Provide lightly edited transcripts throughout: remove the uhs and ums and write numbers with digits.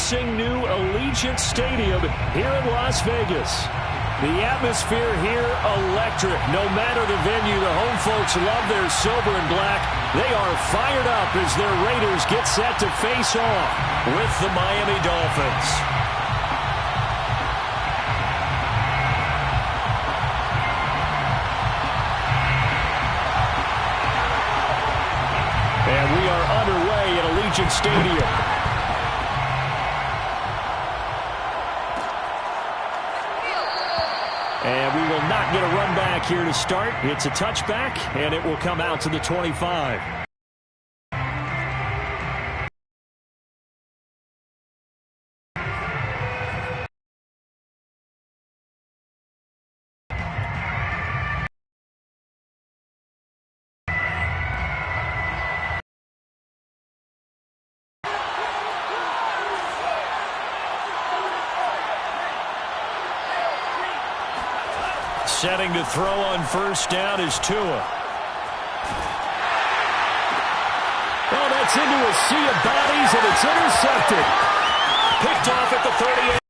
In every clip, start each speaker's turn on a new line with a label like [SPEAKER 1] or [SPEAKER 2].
[SPEAKER 1] promising new Allegiant Stadium here in Las Vegas. The atmosphere here, electric. No matter the venue, the home folks love their silver and black. They are fired up as their Raiders get set to face off with the Miami Dolphins. And we are underway at Allegiant Stadium. And we will not get a run back here to start. It's a touchback, and it will come out to the 25. Setting to throw on first down is Tua. Well, that's into a sea of bodies, and it's intercepted. Picked off at the 38.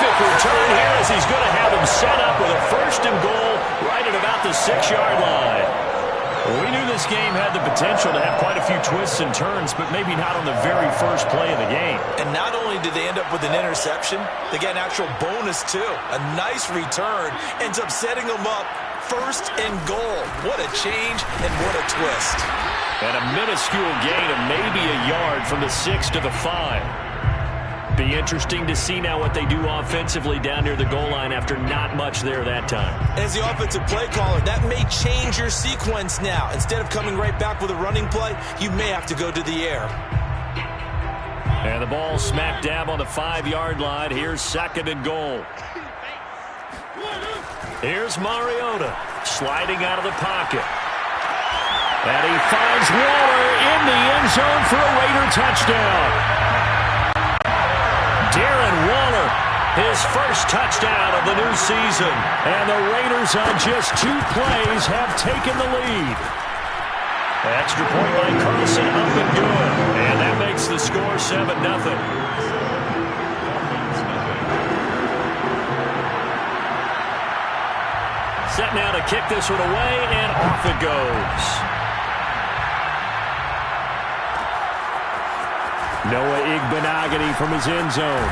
[SPEAKER 1] Return here as he's going to have him set up with a first and goal right at about the 6-yard line. Well, we knew this game had the potential to have quite a few twists and turns, but maybe not on the very first play of the game. And not only did they end up with an interception, they got an actual bonus, too. A nice return ends up setting them up first and goal. What a change and what a twist. And a minuscule gain of maybe a yard from the 6 to the 5. Be interesting to see now what they do offensively down near the goal line after not much there that time. As the offensive play caller, that may change your sequence now. Instead of coming right back with a running play, you may have to go to the air. And the ball smack dab on the 5-yard line. Here's second and goal. Here's Mariota sliding out of the pocket. And he finds Waller in the end zone for a Raider touchdown. Darren Waller, his first touchdown of the new season. And the Raiders on just 2 plays have taken the lead. Extra point by Carlson, up and good. And that makes the score 7-0. Set now to kick this one away, and off it goes. Noah Igbenogany from his end zone.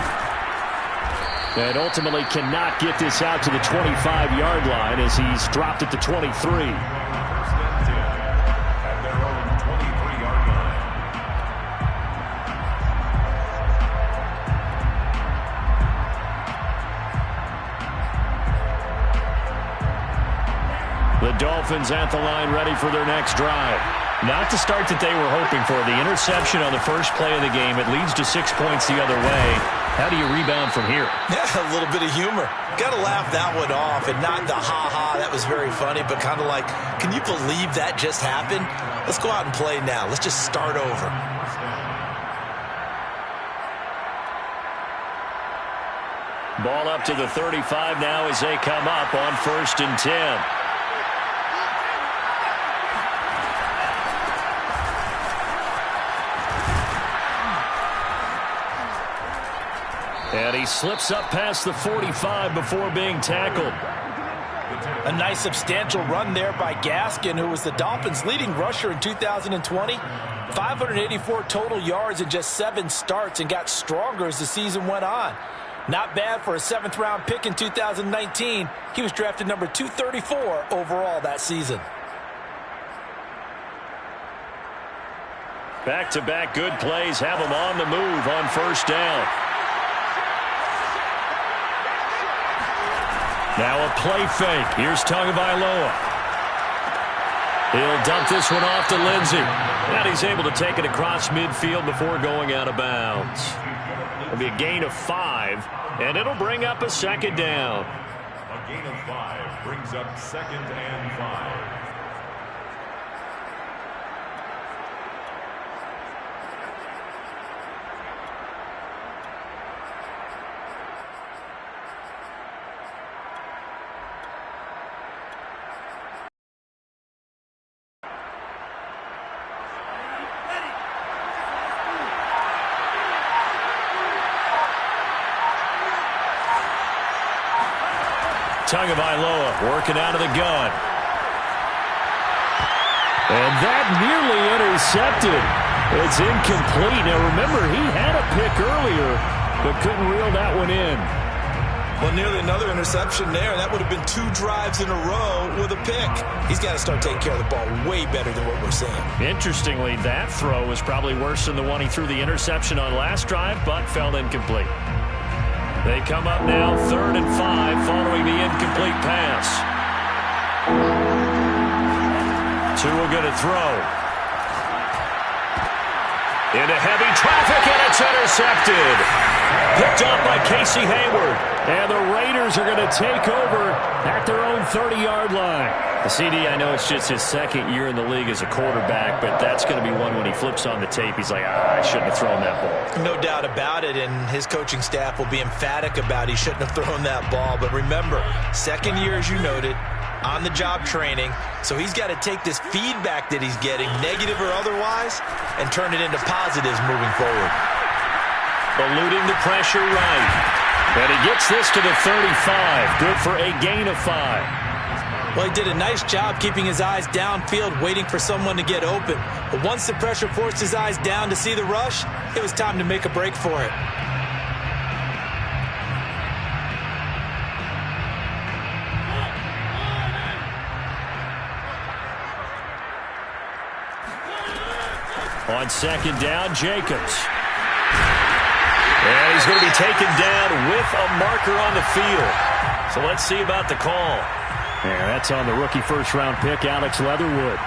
[SPEAKER 1] And ultimately cannot get this out to the 25-yard line as he's dropped at the 23. The Dolphins at the line ready for their next drive. Not the start that they were hoping for. The interception on the first play of the game. It leads to 6 points the other way. How do you rebound from here? Yeah, a little bit of humor. Got to laugh that one off and not the ha-ha. That was very funny, but kind of like, can you believe that just happened? Let's go out and play now. Let's just start over. Ball up to the 35 now as they come up on 1st and 10. And he slips up past the 45 before being tackled. A nice substantial run there by Gaskin, who was the Dolphins' leading rusher in 2020. 584 total yards in just 7 starts and got stronger as the season went on. Not bad for a 7th-round pick in 2019. He was drafted number 234 overall that season. Back-to-back good plays have him on the move on first down. Now a play fake. Here's Tagovailoa. He'll dump this one off to Lindsey. And he's able to take it across midfield before going out of bounds. It'll be a gain of 5, and it'll bring up a 2nd down.
[SPEAKER 2] A gain of 5 brings up 2nd and 5.
[SPEAKER 1] Tagovailoa working out of the gun. And that nearly intercepted. It's incomplete. Now remember, he had a pick earlier, but couldn't reel that one in.
[SPEAKER 3] Well, nearly another interception there. That would have been 2 drives in a row with a pick. He's got to start taking care of the ball way better than what we're seeing.
[SPEAKER 1] Interestingly, that throw was probably worse than the one he threw the interception on last drive, but fell incomplete. They come up now 3rd and 5 following the incomplete pass. Tua going to throw. Into heavy traffic, and it's intercepted. Picked off by Casey Hayward. And the Raiders are going to take over at their own 30-yard line. The CD, I know it's just his 2nd year in the league as a quarterback, but that's going to be one when he flips on the tape. He's like, I shouldn't have thrown that ball.
[SPEAKER 3] No doubt about it, and his coaching staff will be emphatic about he shouldn't have thrown that ball. But remember, 2nd year, as you noted, on-the-job training. So he's got to take this feedback that he's getting, negative or otherwise, and turn it into positives moving forward.
[SPEAKER 1] Eluding the pressure right. And he gets this to the 35. Good for a gain of 5.
[SPEAKER 3] Well, he did a nice job keeping his eyes downfield, waiting for someone to get open. But once the pressure forced his eyes down to see the rush, it was time to make a break for it.
[SPEAKER 1] On 2nd down, Jacobs. And he's going to be taken down with a marker on the field. So let's see about the call. Yeah, that's on the rookie 1st-round pick, Alex Leatherwood.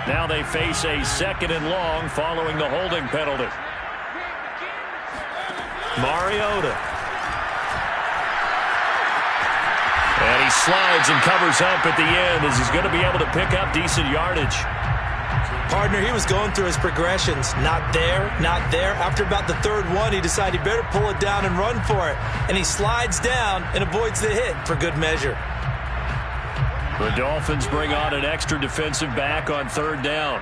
[SPEAKER 1] Now they face a 2nd and long following the holding penalty. Mariota. And he slides and covers up at the end as he's going to be able to pick up decent yardage.
[SPEAKER 3] Partner, he was going through his progressions. Not there, not there. After about the 3rd one, he decided he better pull it down and run for it. And he slides down and avoids the hit for good measure.
[SPEAKER 1] The Dolphins bring on an extra defensive back on 3rd down.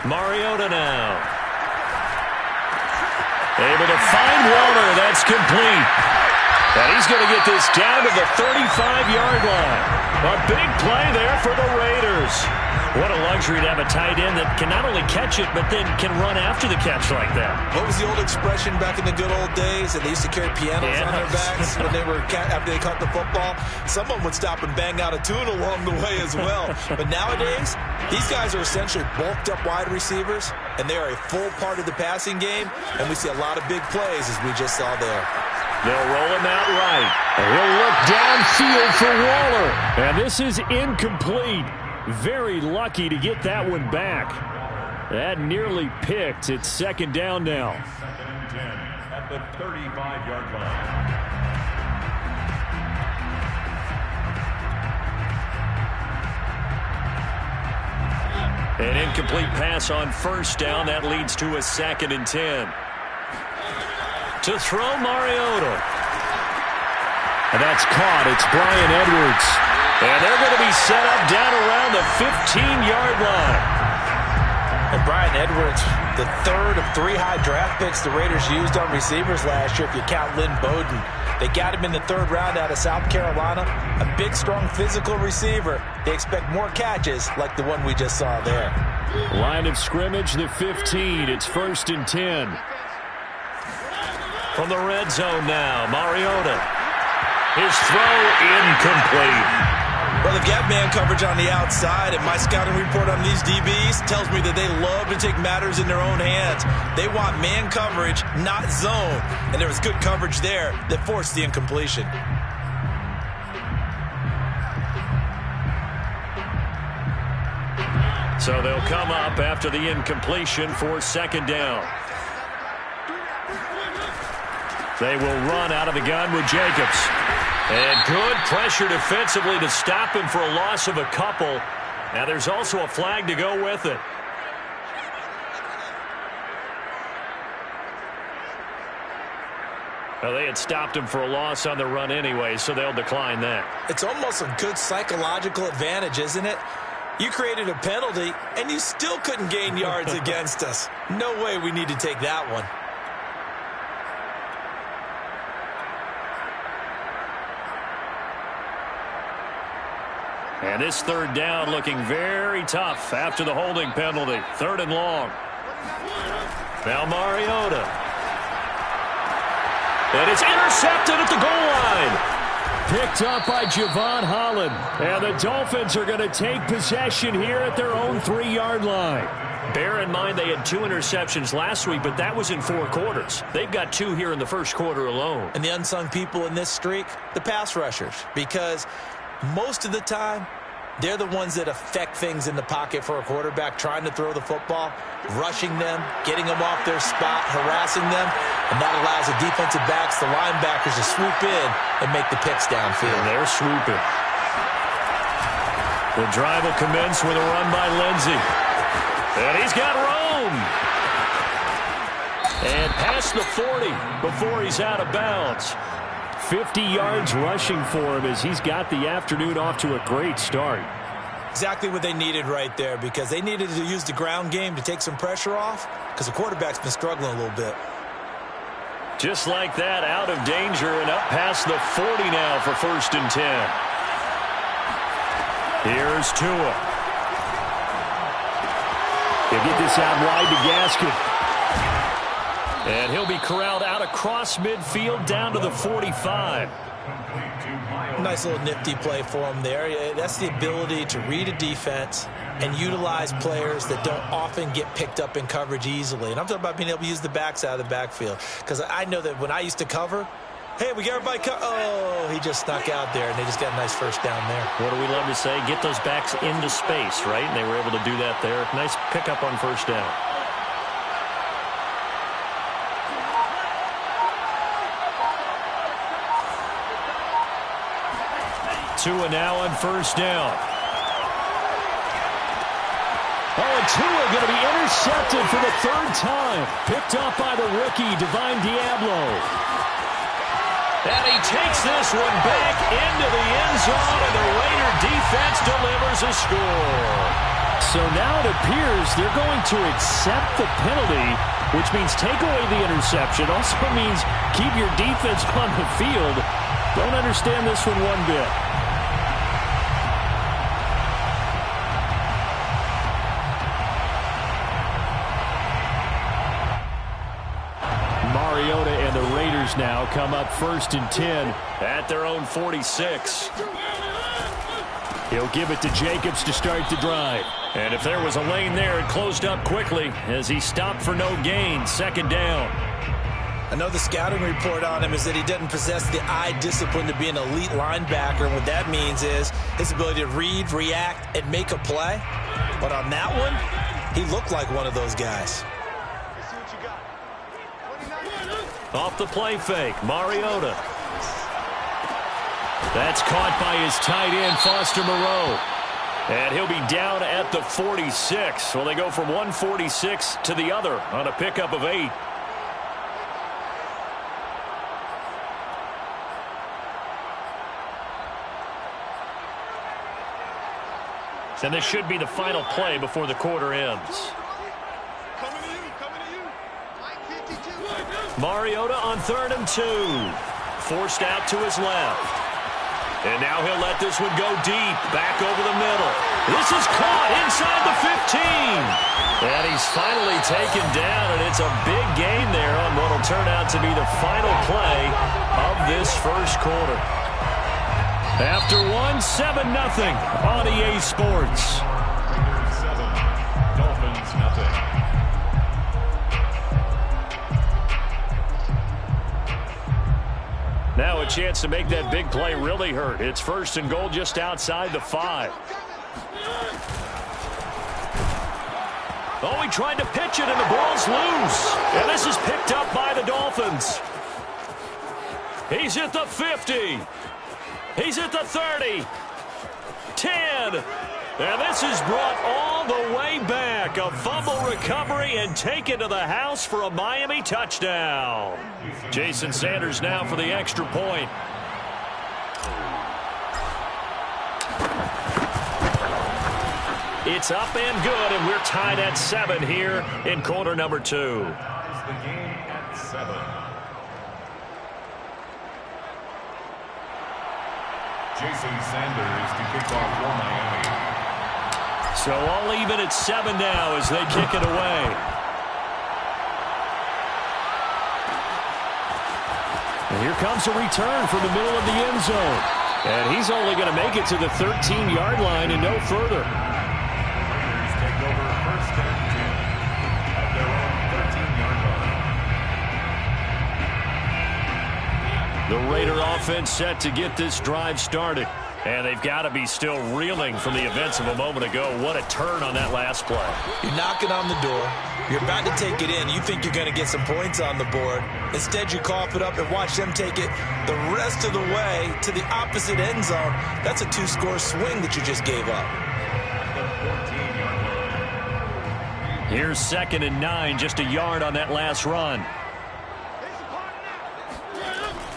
[SPEAKER 1] Mariota now. Able to find Waller. That's complete. And he's going to get this down to the 35-yard line. A big play there for the Raiders. What a luxury to have a tight end that can not only catch it, but then can run after the catch like that.
[SPEAKER 3] What was the old expression back in the good old days? That they used to carry pianos on their backs when they were after they caught the football. Someone would stop and bang out a tune along the way as well. But nowadays, these guys are essentially bulked up wide receivers, and they are a full part of the passing game. And we see a lot of big plays as we just saw there.
[SPEAKER 1] They'll roll him out right. He'll look downfield for Waller. And this is incomplete. Very lucky to get that one back. That nearly picked. It's 2nd down now.
[SPEAKER 2] 2nd and 10 at the 35-yard line.
[SPEAKER 1] An incomplete pass on 1st down. That leads to a 2nd and 10. To throw Mariota. And that's caught. It's Bryan Edwards. And they're going to be set up down around the 15-yard line.
[SPEAKER 3] And Bryan Edwards, the 3rd of 3 high draft picks the Raiders used on receivers last year, if you count Lynn Bowden. They got him in the 3rd round out of South Carolina. A big, strong, physical receiver. They expect more catches like the one we just saw there.
[SPEAKER 1] Line of scrimmage, the 15. It's 1st and 10. From the red zone now, Mariota. His throw incomplete.
[SPEAKER 3] Well, they've got man coverage on the outside, and my scouting report on these DBs tells me that they love to take matters in their own hands. They want man coverage, not zone. And there was good coverage there that forced the incompletion.
[SPEAKER 1] So they'll come up after the incompletion for 2nd down. They will run out of the gun with Jacobs. And good pressure defensively to stop him for a loss of a couple. Now there's also a flag to go with it. Well, they had stopped him for a loss on the run anyway, so they'll decline that.
[SPEAKER 3] It's almost a good psychological advantage, isn't it? You created a penalty, and you still couldn't gain yards against us. No way we need to take that one.
[SPEAKER 1] And this third down looking very tough after the holding penalty. 3rd and long. Now Mariota. And it's intercepted at the goal line. Picked up by Javon Holland. And the Dolphins are going to take possession here at their own 3-yard line. Bear in mind they had 2 interceptions last week, but that was in 4 quarters. They've got 2 here in the first quarter alone.
[SPEAKER 3] And the unsung people in this streak, the pass rushers, because most of the time, they're the ones that affect things in the pocket for a quarterback, trying to throw the football, rushing them, getting them off their spot, harassing them, and that allows the defensive backs, the linebackers, to swoop in and make the picks downfield.
[SPEAKER 1] And they're swooping. The drive will commence with a run by Lindsey. And he's got Rome. And past the 40 before he's out of bounds. 50 yards rushing for him as he's got the afternoon off to a great start.
[SPEAKER 3] Exactly what they needed right there, because they needed to use the ground game to take some pressure off, because the quarterback's been struggling a little bit.
[SPEAKER 1] Just like that, out of danger and up past the 40 now for 1st and 10. Here's Tua. He'll get this out wide to Gaskin. And he'll be corralled out across midfield down to the 45.
[SPEAKER 3] Nice little nifty play for him there. That's the ability to read a defense and utilize players that don't often get picked up in coverage easily. And I'm talking about being able to use the backs out of the backfield. Because I know that when I used to cover, hey, we got everybody oh, he just snuck out there, and they just got a nice first down there.
[SPEAKER 1] What do we love to say? Get those backs into space, right? And they were able to do that there. Nice pickup on first down. Tua now on first down. Oh, and Tua going to be intercepted for the 3rd time. Picked up by the rookie, Divine Diablo. And he takes this one back into the end zone, and the Raider defense delivers a score. So now it appears they're going to accept the penalty, which means take away the interception. Also means keep your defense on the field. Don't understand this one one bit. Mariota and the Raiders now come up 1st and 10 at their own 46. He'll give it to Jacobs to start the drive. And if there was a lane there, it closed up quickly as he stopped for no gain. 2nd down.
[SPEAKER 3] I know the scouting report on him is that he doesn't possess the eye discipline to be an elite linebacker. What that means is his ability to read, react, and make a play. But on that one, he looked like one of those guys.
[SPEAKER 1] Off the play fake, Mariota. That's caught by his tight end, Foster Moreau. And he'll be down at the 46. Well, they go from 146 to the other on a pickup of 8. And this should be the final play before the quarter ends. Mariota on 3rd and 2. Forced out to his left. And now he'll let this one go deep. Back over the middle. This is caught inside the 15. And he's finally taken down, and it's a big gain there on what will turn out to be the final play of this first quarter. After 1, 7-0 on EA Sports.
[SPEAKER 2] Dolphins nothing.
[SPEAKER 1] Now a chance to make that big play really hurt. It's 1st and goal just outside the 5. Oh, he tried to pitch it, and the ball's loose. And this is picked up by the Dolphins. He's at the 50. He's at the 30. 10. And this is brought all the way back. A fumble recovery and taken to the house for a Miami touchdown. Jason Sanders now for the extra point. It's up and good, and we're tied at 7 here in quarter number 2.
[SPEAKER 2] The game at 7. Jason Sanders to kick off for Miami.
[SPEAKER 1] So all even at 7 now as they kick it away. And here comes a return from the middle of the end zone. And he's only going to make it to the 13-yard line and no further. The Raider offense set to get this drive started. And they've got to be still reeling from the events of a moment ago. What a turn on that last play.
[SPEAKER 3] You're knocking on the door. You're about to take it in. You think you're going to get some points on the board. Instead, you cough it up and watch them take it the rest of the way to the opposite end zone. That's a 2-score swing that you just gave up.
[SPEAKER 1] Here's 2nd and 9, just a yard on that last run.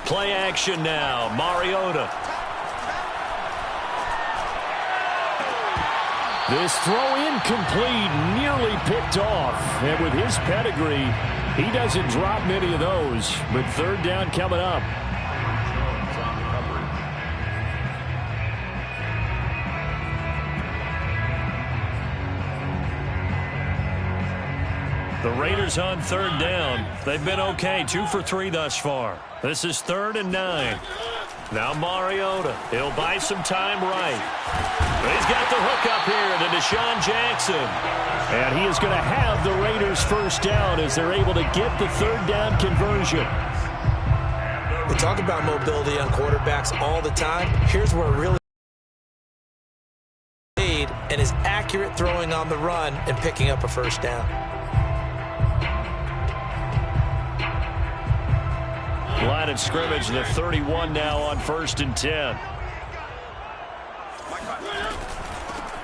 [SPEAKER 1] Play action now, Mariota. This throw incomplete, nearly picked off. And with his pedigree, he doesn't drop many of those. But 3rd down coming up. The Raiders on 3rd down. They've been okay, 2 for 3 thus far. This is 3rd and 9. Now Mariota. He'll buy some time right. But he's got the hook up here to Deshaun Jackson. And he is going to have the Raiders first down as they're able to get the 3rd down conversion.
[SPEAKER 3] We talk about mobility on quarterbacks all the time. Here's where it really made and is accurate throwing on the run and picking up a first down.
[SPEAKER 1] Line of scrimmage, the 31 now on 1st and 10.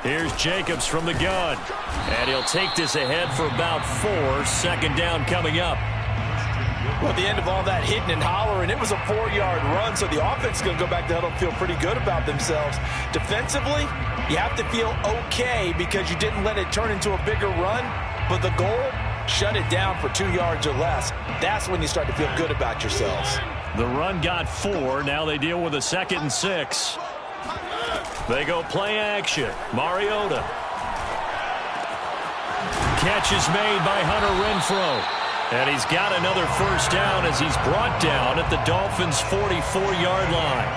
[SPEAKER 1] Here's Jacobs from the gun. And he'll take this ahead for about 4. 2nd down coming up.
[SPEAKER 3] Well, at the end of all that hitting and hollering, it was a 4-yard run, so the offense is going to go back to huddle and feel pretty good about themselves. Defensively, you have to feel okay because you didn't let it turn into a bigger run, but the goal, shut it down for 2 yards or less. That's when you start to feel good about yourselves.
[SPEAKER 1] The run got 4. Now they deal with a 2nd and 6. They go play action. Mariota. Catch is made by Hunter Renfrow. And he's got another first down as he's brought down at the Dolphins' 44-yard line.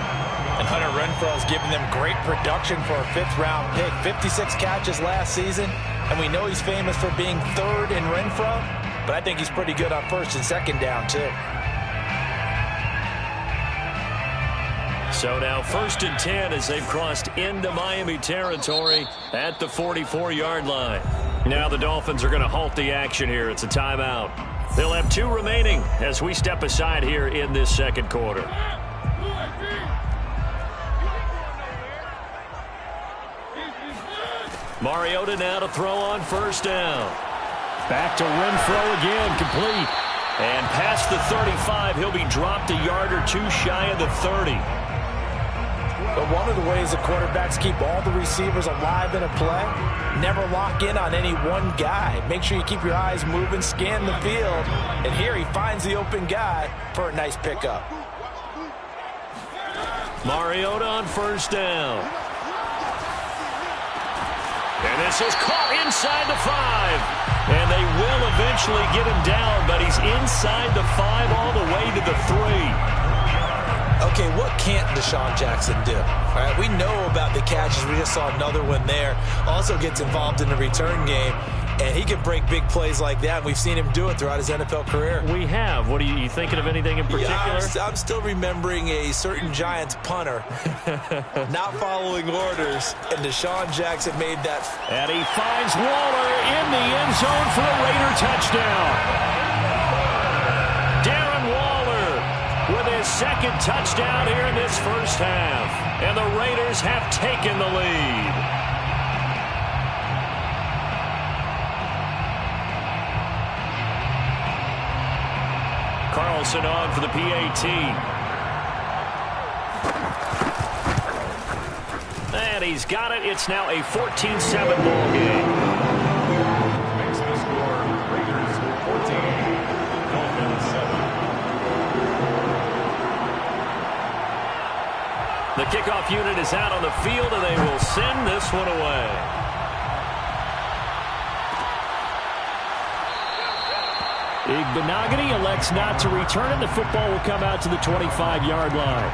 [SPEAKER 3] And Hunter Renfrow has given them great production for a 5th-round pick. 56 catches last season. And we know he's famous for being 3rd in Renfrow, but I think he's pretty good on 1st and 2nd down, too.
[SPEAKER 1] So now 1st and 10 as they've crossed into Miami territory at the 44-yard line. Now the Dolphins are going to halt the action here. It's a timeout. They'll have 2 remaining as we step aside here in this 2nd quarter. Mariota now to throw on 1st down. Back to Renfrow again, complete. And past the 35, he'll be dropped a yard or 2 shy of the 30.
[SPEAKER 3] But one of the ways the quarterbacks keep all the receivers alive in a play, never lock in on any one guy. Make sure you keep your eyes moving, scan the field. And here he finds the open guy for a nice pickup.
[SPEAKER 1] Mariota on 1st down. And this is caught inside the 5. And they will eventually get him down, but he's inside the 5 all the way to the 3.
[SPEAKER 3] Okay, what can't Deshaun Jackson do? All right, we know about the catches. We just saw another one there. Also gets involved in the return game, and he can break big plays like that. We've seen him do it throughout his NFL career.
[SPEAKER 1] We have. What are you thinking of anything in particular?
[SPEAKER 3] Yeah, I'm still remembering a certain Giants punter not following orders, and Deshaun Jackson made that.
[SPEAKER 1] And he finds Waller in the end zone for a Raider touchdown. With his 2nd touchdown here in this 1st half. And the Raiders have taken the lead. Carl Carlson on for the PAT. And he's got it. It's now a 14-7 ball game.
[SPEAKER 2] Makes the score Raiders 14, Dolphins 7.
[SPEAKER 1] The kickoff unit is out on the field, and they will send this one away. Igbinoghene elects not to return it. The football will come out to the 25-yard line.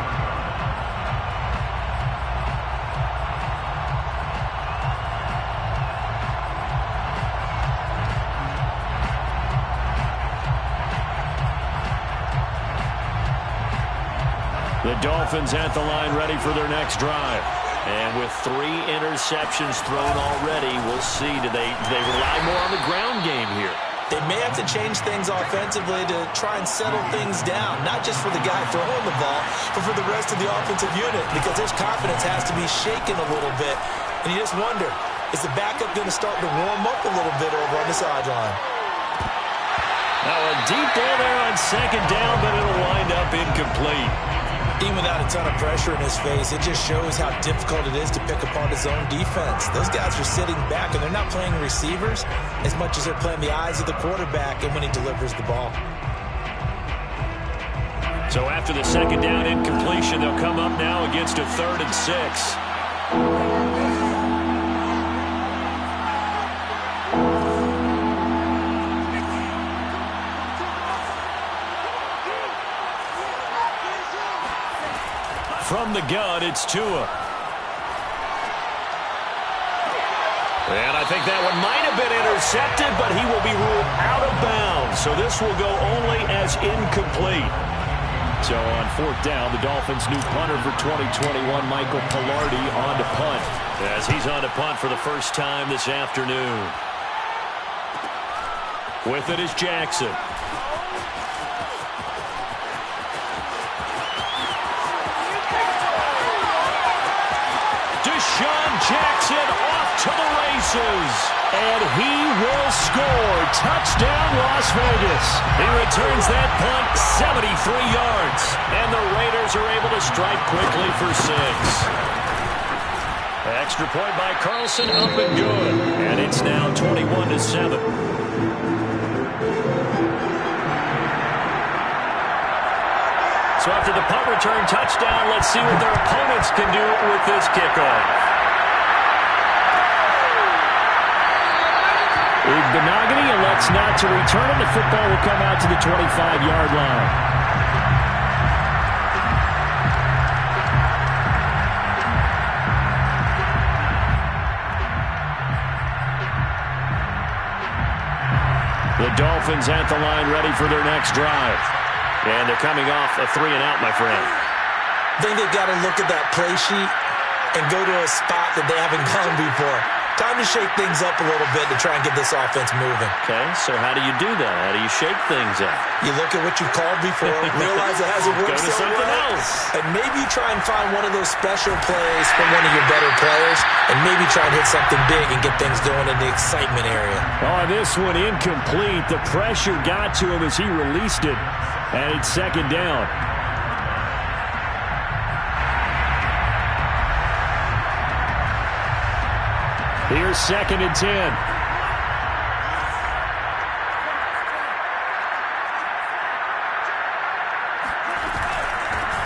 [SPEAKER 1] The Dolphins at the line ready for their next drive. And with 3 interceptions thrown already, we'll see. Do they rely more on the ground game here?
[SPEAKER 3] They may have to change things offensively to try and settle things down, not just for the guy throwing the ball, but for the rest of the offensive unit, because their confidence has to be shaken a little bit. And you just wonder, is the backup going to start to warm up a little bit over on the sideline?
[SPEAKER 1] Now a deep ball there on second down, but it'll wind up incomplete.
[SPEAKER 3] Even without a ton of pressure in his face, it just shows how difficult it is to pick apart his own defense. Those guys are sitting back, and they're not playing receivers as much as they're playing the eyes of the quarterback and when he delivers the ball.
[SPEAKER 1] So after the second down incompletion, they'll come up now against a 3rd and 6. From the gun, it's Tua. And I think that one might have been intercepted, but he will be ruled out of bounds. So this will go only as incomplete. So on 4th down, the Dolphins' new punter for 2021, Michael Palardy, on to punt. As he's on to punt for the first time this afternoon. With it is Jackson. Deshaun Jackson off to the races. And he will score. Touchdown, Las Vegas. He returns that punt 73 yards. And the Raiders are able to strike quickly for 6. Extra point by Carlson, up and good. And it's now 21-7. So after the punt return touchdown, let's see what their opponents can do with this kickoff. Igbinoghene elects not to return it. The football will come out to the 25-yard line. The Dolphins at the line ready for their next drive. And they're coming off a 3-and-out, my friend.
[SPEAKER 3] I think they've got to look at that play sheet and go to a spot that they haven't gone before. Time to shake things up a little bit to try and get this offense moving.
[SPEAKER 1] Okay, so how do you do that? How do you shake things up?
[SPEAKER 3] You look at what you've called before, realize it hasn't worked
[SPEAKER 1] Go to
[SPEAKER 3] so
[SPEAKER 1] something
[SPEAKER 3] well,
[SPEAKER 1] else.
[SPEAKER 3] and maybe try and find one of those special plays from one of your better players, and maybe try and hit something big and get things going in the excitement area.
[SPEAKER 1] Oh, this one incomplete. The pressure got to him as he released it, and it's second down. Here's 2nd and 10.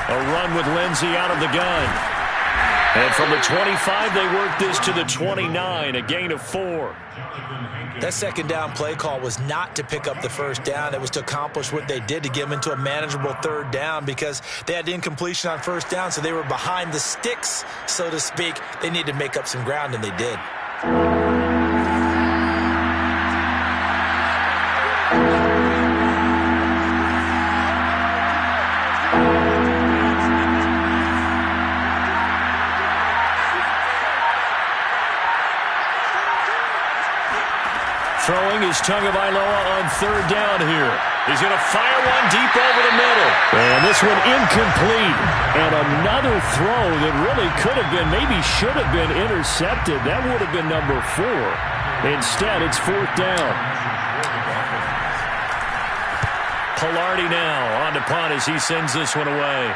[SPEAKER 1] A run with Lindsey out of the gun. And from the 25, they work this to the 29, a gain of 4.
[SPEAKER 3] That second down play call was not to pick up the first down. It was to accomplish what they did, to get them into a manageable 3rd down, because they had incompletion on 1st down, so they were behind the sticks, so to speak. They needed to make up some ground, and they did.
[SPEAKER 1] Throwing is Tagovailoa on 3rd down here. He's going to fire one deep over the middle. And this one incomplete. And another throw that really could have been, maybe should have been intercepted. That would have been number 4. Instead, it's 4th down. Palardy now on to punt as he sends this one away.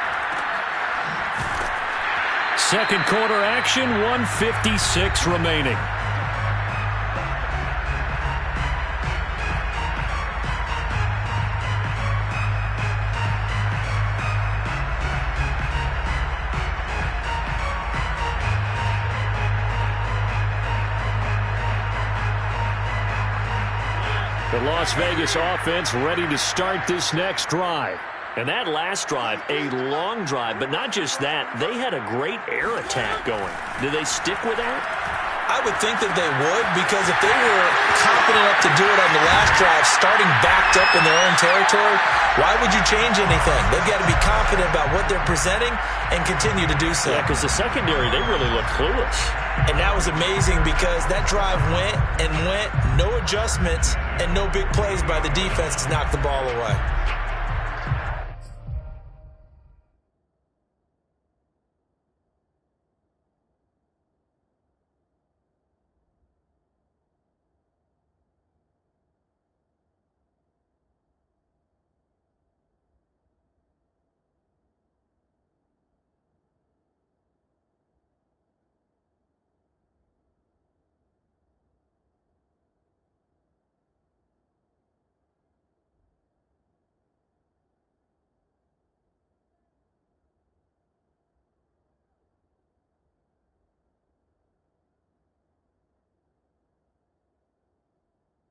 [SPEAKER 1] Second quarter action, 1:56 remaining. The Las Vegas offense ready to start this next drive. And that last drive, a long drive, but not just that. They had a great air attack going. Do they stick with that?
[SPEAKER 3] I would think that they would, because if they were confident enough to do it on the last drive, starting backed up in their own territory, why would you change anything? They've got to be confident about what they're presenting and continue to do so.
[SPEAKER 1] Yeah, because the secondary, they really look clueless.
[SPEAKER 3] And that was amazing because that drive went and went, no adjustments and no big plays by the defense to knock the ball away.